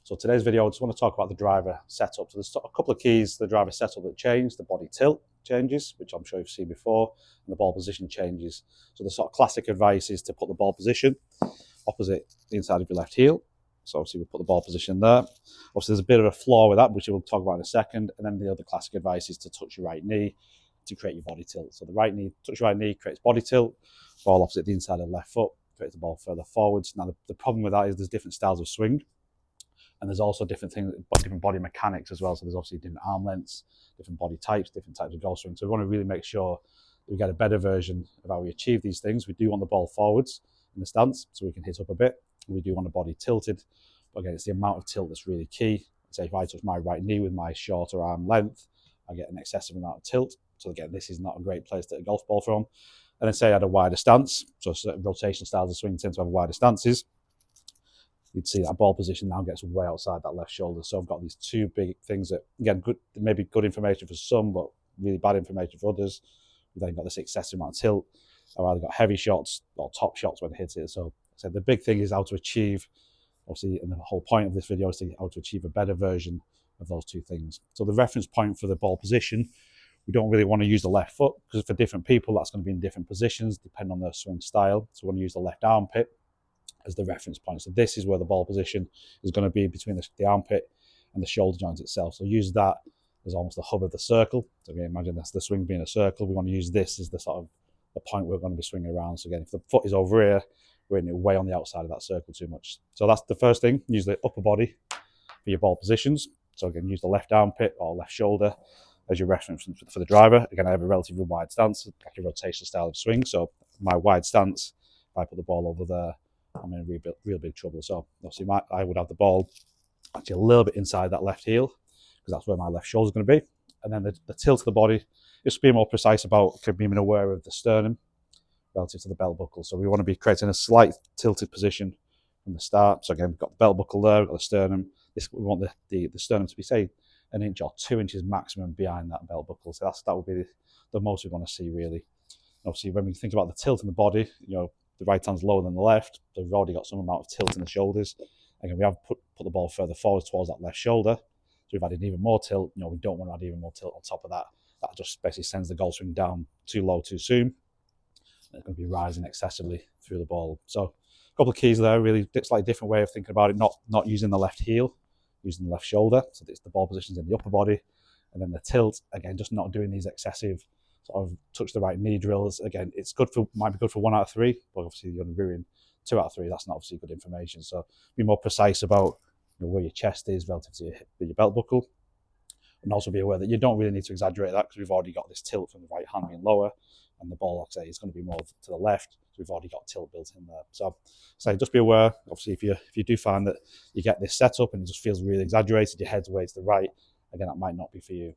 So today's video, I just want to talk about the driver setup. So there's a couple of keys to the driver setup that change. The body tilt changes, which I'm sure you've seen before, and the ball position changes. So the sort of classic advice is to put the ball position opposite the inside of your left heel. So obviously we put the ball position there. Obviously there's a bit of a flaw with that, which we'll talk about in a second. And then the other classic advice is to touch your right knee to create your body tilt. So the right knee, touch your right knee, creates body tilt. Ball opposite the inside of the left foot, creates the ball further forwards. Now the problem with that is there's different styles of swing. And there's also different things, different body mechanics as well. So there's obviously different arm lengths, different body types, different types of golf swing. So we want to really make sure that we get a better version of how we achieve these things. We do want the ball forwards in the stance so we can hit up a bit. We do want the body tilted. But again, it's the amount of tilt that's really key. Say if I touch my right knee with my shorter arm length, I get an excessive amount of tilt. So again, this is not a great place to hit a golf ball from. And then say I had a wider stance. So certain rotation styles of swing tend to have wider stances. You'd see that ball position now gets way outside that left shoulder. So I've got these two big things that, again, good, maybe good information for some, but really bad information for others. We've then got this excessive amount of tilt. I've either got heavy shots or top shots when it hits it. So the big thing is how to achieve, obviously, and the whole point of this video is how to achieve a better version of those two things. So the reference point for the ball position, we don't really want to use the left foot because for different people, that's going to be in different positions depending on their swing style. So we want to use the left armpit as the reference point. So this is where the ball position is going to be between the armpit and the shoulder joint itself. So use that as almost the hub of the circle. So again, imagine that's the swing being a circle. We want to use this as the sort of the point we're going to be swinging around. So again, if the foot is over here, we're in it way on the outside of that circle too much. So that's the first thing. Use the upper body for your ball positions. So again, use the left armpit or left shoulder as your reference for the driver. Again, I have a relatively wide stance, like a rotational style of swing. So my wide stance, if I put the ball over there, I'm in real big trouble. So obviously I would have the ball actually a little bit inside that left heel because that's where my left shoulder is going to be. And then the tilt of the body, just being more precise about being aware of the sternum relative to the belt buckle. So we want to be creating a slight tilted position from the start. So again, we've got the belt buckle there, we've got the sternum. We want the sternum to be, say, 1 inch or 2 inches maximum behind that belt buckle. So that would be the most we want to see, really. And obviously, when we think about the tilt in the body, the right hand's lower than the left, so we've already got some amount of tilt in the shoulders. Again, we have put the ball further forward towards that left shoulder, so we've added even more tilt. We don't want to add even more tilt on top of that. That just basically sends the golf swing down too low too soon. And it's going to be rising excessively through the ball. So a couple of keys there, really slightly different way of thinking about it, not using the left heel, using the left shoulder, so it's the ball positions in the upper body, and then the tilt, again, just not doing these excessive sort of touch the right knee drills. Again, it's might be good for 1 out of 3, but obviously you're going to ruin 2 out of 3. That's not obviously good information. So be more precise about where your chest is relative to your belt buckle, and also be aware that you don't really need to exaggerate that because we've already got this tilt from the right hand being lower, and the ball, like I say, is going to be more to the left. So we've already got tilt built in there. So just be aware. Obviously, if you do find that you get this setup and it just feels really exaggerated, your head's way to the right, again, that might not be for you.